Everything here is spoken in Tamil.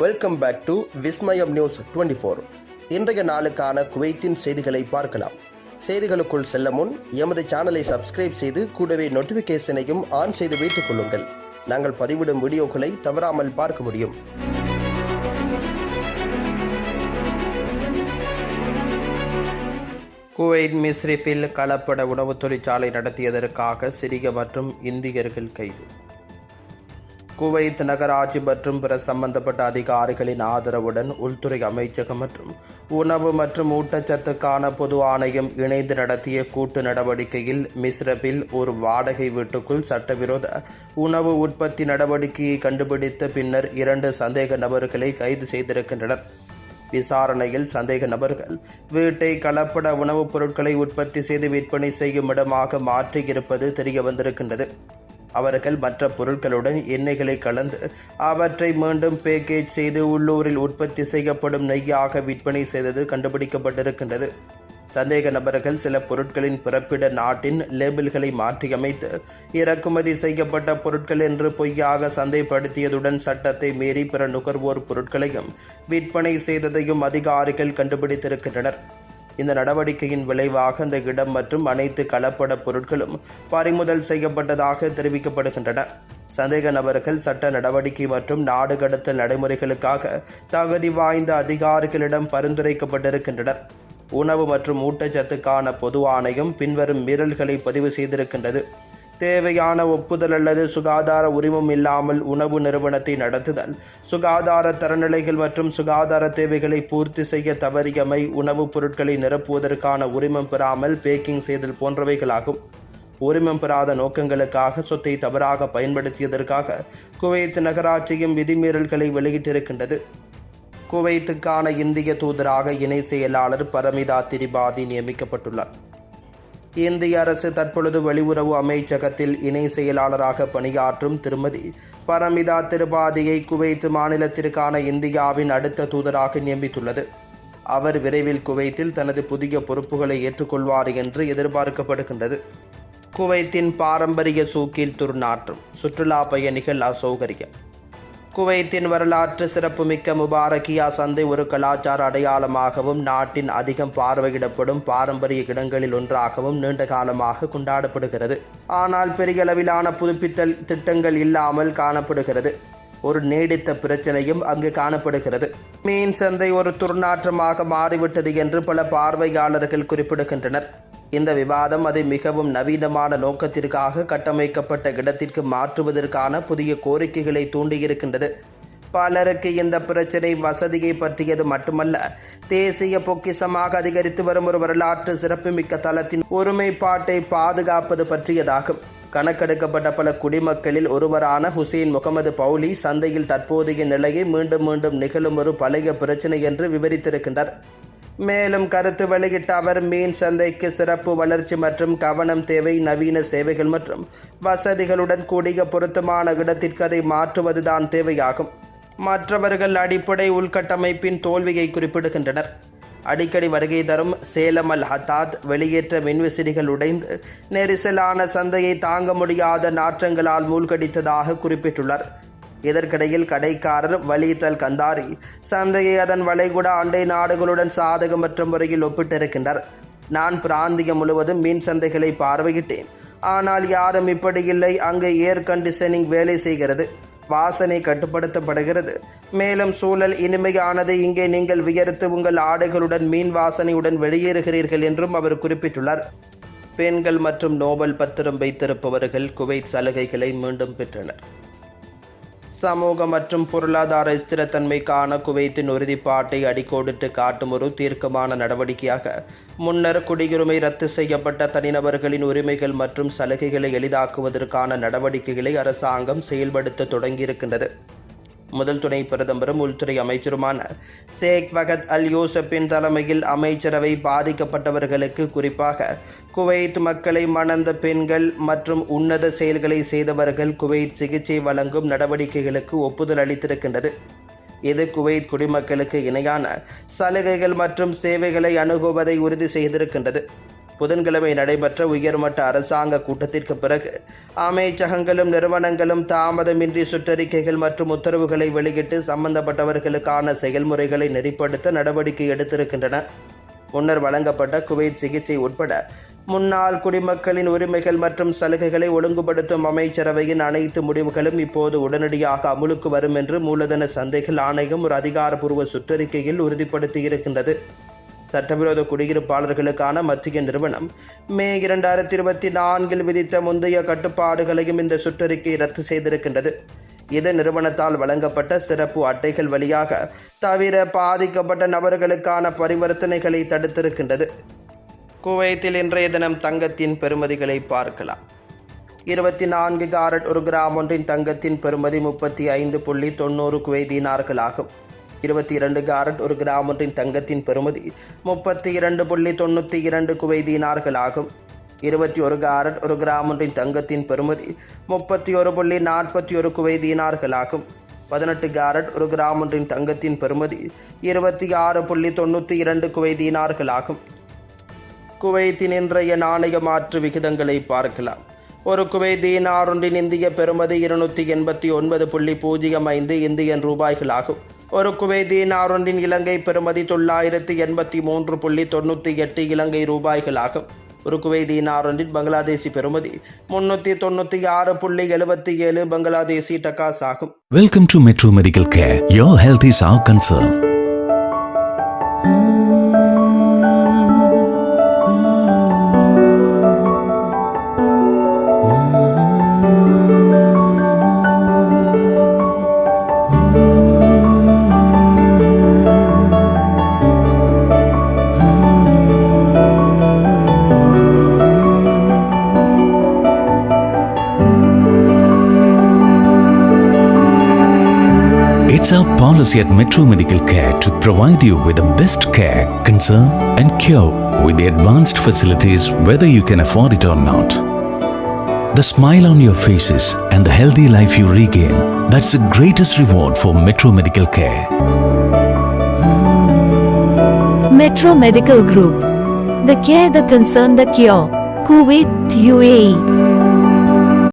Welcome back to Vismayam news 24. இன்றைய நாளுக்கான குவைத்தின் செய்திகளை பார்க்கலாம். செய்திகளுக்குள் செல்ல முன் எமது சேனலை சப்ஸ்கிரைப் செய்து கூடவே நோட்டிஃபிகேஷனையும் ஆன் செய்து வைத்துக் கொள்ளுங்கள். நாங்கள் பதிவிடும் வீடியோக்களை தவறாமல் பார்க்க முடியும். குவைத் மிஸ்ரிஃபில் கலப்பட உணவு தொழிற்சாலை நடத்தியதற்காக சிரிய மற்றும் இந்தியர்கள் கைது. குவைத் நகராட்சி மற்றும் பிற சம்பந்தப்பட்ட அதிகாரிகளின் ஆதரவுடன் உள்துறை அமைச்சகம் மற்றும் உணவு மற்றும் ஊட்டச்சத்துக்கான பொது ஆணையம் இணைந்து நடத்திய கூட்டு நடவடிக்கையில் மிஸ்ரபில் ஒரு வாடகை வீட்டுக்குள் சட்டவிரோத உணவு உற்பத்தி நடவடிக்கையை கண்டுபிடித்த பின்னர் 2 சந்தேக நபர்களை கைது செய்திருக்கின்றனர். விசாரணையில் சந்தேக நபர்கள் வீட்டை கலப்பட உணவுப் பொருட்களை உற்பத்தி செய்து விற்பனை செய்யும் இடமாக மாற்றியிருப்பது தெரிய வந்திருக்கின்றது. அவர்கள் மற்ற பொருட்களுடன் எண்ணெய்களை கலந்து அவற்றை மீண்டும் பேக்கேஜ் செய்து உள்ளூரில் உற்பத்தி செய்யப்படும் நெய்யாக விற்பனை செய்தது கண்டுபிடிக்கப்பட்டிருக்கின்றது. சந்தேக நபர்கள் சில பொருட்களின் பிறப்பிட நாட்டின் லேபிள்களை மாற்றியமைத்து இறக்குமதி செய்யப்பட்ட பொருட்கள் என்று பொய்யாக சந்தைப்படுத்தியதுடன் சட்டத்தை மீறி பிற நுகர்வோர் பொருட்களையும் விற்பனை செய்ததையும் அதிகாரிகள் கண்டுபிடித்திருக்கின்றனர். இந்த நடவடிக்கையின் விளைவாக அந்த இடம் மற்றும் அனைத்து கலப்பட பொருட்களும் பறிமுதல் செய்யப்பட்டதாக தெரிவிக்கப்படுகின்றன. சந்தேக நபர்கள் சட்ட நடவடிக்கை மற்றும் நாடு கடத்தல் நடைமுறைகளுக்காக தகுதி வாய்ந்த அதிகாரிகளிடம் பரிந்துரைக்கப்பட்டிருக்கின்றனர். உணவு மற்றும் ஊட்டச்சத்துக்கான பொது ஆணையம் பின்வரும் மீறல்களை பதிவு செய்திருக்கின்றது. தேவையான ஒப்புதல் அல்லது சுகாதார உரிமம் இல்லாமல் உணவு நிறுவனத்தை நடத்துதல், சுகாதார தரநிலைகள் மற்றும் சுகாதார தேவைகளை பூர்த்தி செய்ய தவறியமை, உணவுப் பொருட்களை நிரப்புவதற்கான உரிமம் பெறாமல் பேக்கிங் செய்தல் போன்றவைகளாகும். உரிமம் பெறாத நோக்கங்களுக்காக சொத்தை தவறாக பயன்படுத்தியதற்காக குவைத் நகராட்சியும் விதிமீறல்களை வெளியிட்டிருக்கின்றது. குவைத்துக்கான இந்திய தூதராக இணை செயலாளர் பரமிதா திரிபாதி நியமிக்கப்பட்டுள்ளார். இந்திய அரசு தற்பொழுது வெளியுறவு அமைச்சகத்தில் இணை செயலாளராக பணியாற்றும் திருமதி பரமிதா திரிபாதியை குவைத் மாநிலத்திற்கான இந்தியாவின் அடுத்த தூதராக நியமித்துள்ளது. அவர் விரைவில் குவைத்தில் தனது புதிய பொறுப்புகளை ஏற்றுக்கொள்வார் என்று எதிர்பார்க்கப்படுகின்றது. குவைத்தின் பாரம்பரிய சூக்கில் துர்நாற்றம், சுற்றுலா பயணிகள் அசௌகரியம். குவைத்தின் வரலாற்று சிறப்புமிக்க முபாரக்கியா சந்தை ஒரு கலாச்சார அடையாளமாகவும் நாட்டின் அதிகம் பார்வையிடப்படும் பாரம்பரிய இடங்களில் ஒன்றாகவும் நீண்ட காலமாக கொண்டாடப்படுகிறது. ஆனால் பெரிய அளவிலான புதுப்பித்தல் திட்டங்கள் இல்லாமல் காணப்படுகிறது. ஒரு நீடித்த பிரச்சனையும் அங்கு காணப்படுகிறது. மீன் சந்தை ஒரு துர்நாற்றமாக மாறிவிட்டது என்று பல பார்வையாளர்கள் குறிப்பிடுகின்றனர். இந்த விவாதம் அதை மிகவும் நவீனமான நோக்கத்திற்காக கட்டமைக்கப்பட்ட இடத்திற்கு மாற்றுவதற்கான புதிய கோரிக்கைகளை தூண்டியிருக்கின்றது. பலருக்கு இந்த பிரச்சினை வசதியை பற்றியது மட்டுமல்ல, தேசிய பொக்கிஷமாக அதிகரித்து வரும் ஒரு வரலாற்று சிறப்புமிக்க தளத்தின் ஒருமைப்பாட்டை பாதுகாப்பது பற்றியதாகும். கணக்கெடுக்கப்பட்ட பல குடிமக்களில் ஒருவரான ஹுசைன் முகமது பவுலி சந்தையில் தற்போதைய நிலையை மீண்டும் மீண்டும் நிகழும் ஒரு பழைய பிரச்சினை என்று விவரித்திருக்கின்றார். மேலும் கருத்து வெளியிட்ட அவர், மீன் சந்தைக்கு சிறப்பு வளர்ச்சி மற்றும் கவனம் தேவை. நவீன சேவைகள் மற்றும் வசதிகளுடன் கூடிய பொருத்தமான இடத்திற்கு அதை மாற்றுவதுதான் தேவையாகும். மற்றவர்கள் அடிப்படை உள்கட்டமைப்பின் தோல்வியை குறிப்பிடுகின்றனர். அடிக்கடி வருகை தரும் சேலம் அல் ஹத்தாத் வெளியேற்ற மின்விசிறிகள் உடைந்து நெரிசலான சந்தையை தாங்க முடியாத நாற்றங்களால் மூழ்கடித்ததாக குறிப்பிட்டுள்ளார். இதற்கிடையில் கடைக்காரர் வலீத் அல் கந்தாரி சந்தையை அதன் வளைகுடா அண்டை நாடுகளுடன் சாதகமற்ற முறையில் ஒப்பிட்டிருக்கின்றார். நான் பிராந்தியம் முழுவதும் மீன் சந்தைகளை பார்வையிட்டேன், ஆனால் யாரும் இப்படி இல்லை. அங்கு ஏர் கண்டிஷனிங் வேலை செய்கிறது, வாசனை கட்டுப்படுத்தப்படுகிறது, மேலும் சூழல் இனிமையானது. இங்கே நீங்கள் வியர்த்து உங்கள் ஆடைகளுடன் மீன் வாசனையுடன் வெளியேறுகிறீர்கள் என்றும் அவர் குறிப்பிட்டுள்ளார். பெண்கள் மற்றும் நோபல் பத்திரம் வைத்திருப்பவர்கள் குவைத் சலுகைகளை மீண்டும் பெற்றனர். சமூக மற்றும் பொருளாதார ஸ்திரத்தன்மைக்கான குவைத்தின் உறுதிப்பாட்டை அடிக்கோடிட்டு காட்டும் ஒரு தீர்க்கமான நடவடிக்கையாக முன்னர் குடியுரிமை ரத்து செய்யப்பட்ட தனிநபர்களின் உரிமைகள் மற்றும் சலுகைகளை எளிதாக்குவதற்கான நடவடிக்கைகளை அரசாங்கம் செயல்படுத்த தொடங்கியிருக்கின்றது. முதல் துணை பிரதமரும் உள்துறை அமைச்சருமான ஷேக் ஃபகத் அல் யூசப்பின் தலைமையில் அமைச்சரவை பாதிக்கப்பட்டவர்களுக்கு, குறிப்பாக குவைத் மக்களை மணந்த பெண்கள் மற்றும் உன்னத செயல்களை செய்தவர்கள் குவைத் சிகிச்சை வழங்கும் நடவடிக்கைகளுக்கு ஒப்புதல் அளித்திருக்கின்றது. இது குவைத் குடிமக்களுக்கு இணையான சலுகைகள் மற்றும் சேவைகளை அணுகுவதை உறுதி செய்திருக்கின்றது. புதன்கிழமை நடைபெற்ற உயர்மட்ட அரசாங்க கூட்டத்திற்கு பிறகு அமைச்சகங்களும் நிறுவனங்களும் தாமதமின்றி சுற்றறிக்கைகள் மற்றும் உத்தரவுகளை வெளியிட்டு சம்பந்தப்பட்டவர்களுக்கான செயல்முறைகளை நெறிப்படுத்த நடவடிக்கை எடுத்திருக்கின்றன. முன்னர் வழங்கப்பட்ட குவைத் சிகிச்சை உட்பட முன்னாள் குடிமக்களின் உரிமைகள் மற்றும் சலுகைகளை ஒழுங்குபடுத்தும் அமைச்சரவையின் அனைத்து முடிவுகளும் இப்போது உடனடியாக அமுலுக்கு வரும் என்று மூலதன சந்தைகள் ஆணையம் ஒரு அதிகாரப்பூர்வ சுற்றறிக்கையில் உறுதிப்படுத்தியிருக்கின்றது. சட்டவிரோத குடியிருப்பாளர்களுக்கான மத்திய நிறுவனம் மே 2024 விதித்த முந்தைய கட்டுப்பாடுகளையும் இந்த சுற்றறிக்கை ரத்து செய்திருக்கின்றது. இது நிறுவனத்தால் வழங்கப்பட்ட சிறப்பு அட்டைகள் வழியாக தவிர பாதிக்கப்பட்ட நபர்களுக்கான பரிவர்த்தனைகளை தடுத்திருக்கின்றது. குவைத்தில் இன்றைய தினம் தங்கத்தின் பெறுமதிகளை பார்க்கலாம். 24 கேரட் 1 கிராம் ஒன்றின் தங்கத்தின் பெறுமதி 35.90 குவைத் தீனார்கள் ஆகும். 22 கேரட் 1 கிராம் ஒன்றின் தங்கத்தின் பெறுமதி 32.92 குவைத் தீனார்கள் ஆகும். 21 கேரட் 1 கிராம் ஒன்றின் தங்கத்தின் பெறுமதி 31.41 குவைத் தீனார்கள் ஆகும். 18 கேரட் 1 கிராம் ஒன்றின் தங்கத்தின் பெறுமதி 26.92 குவைத் தீனார்கள் ஆகும். குவைத்தின் இன்றைய நாணய மாற்று விகிதங்களை பார்க்கலாம். ஒரு குவைத் தீனார் ஒன்றின் இந்திய பெறுமதி 289.05 இந்தியன் ரூபாய்கள் ஆகும். ஒரு குவைத் தீனார் ஒன்றின் இலங்கை பெறுமதி 983.98 இலங்கை ரூபாய்கள் ஆகும். ஒரு குவைத் தீனார் ஒன்றின் பங்களாதேசி பெறுமதி 396.77 பங்களாதேசி டக்காஸ் ஆகும். Welcome to Metro Medical Care. Your health is our concern. It's our policy at Metro Medical Care to provide you with the best care, concern and cure with the advanced facilities whether you can afford it or not. The smile on your faces and the healthy life you regain, that's the greatest reward for Metro Medical Care. Metro Medical Group. The care, the concern, the cure. Kuwait, UAE.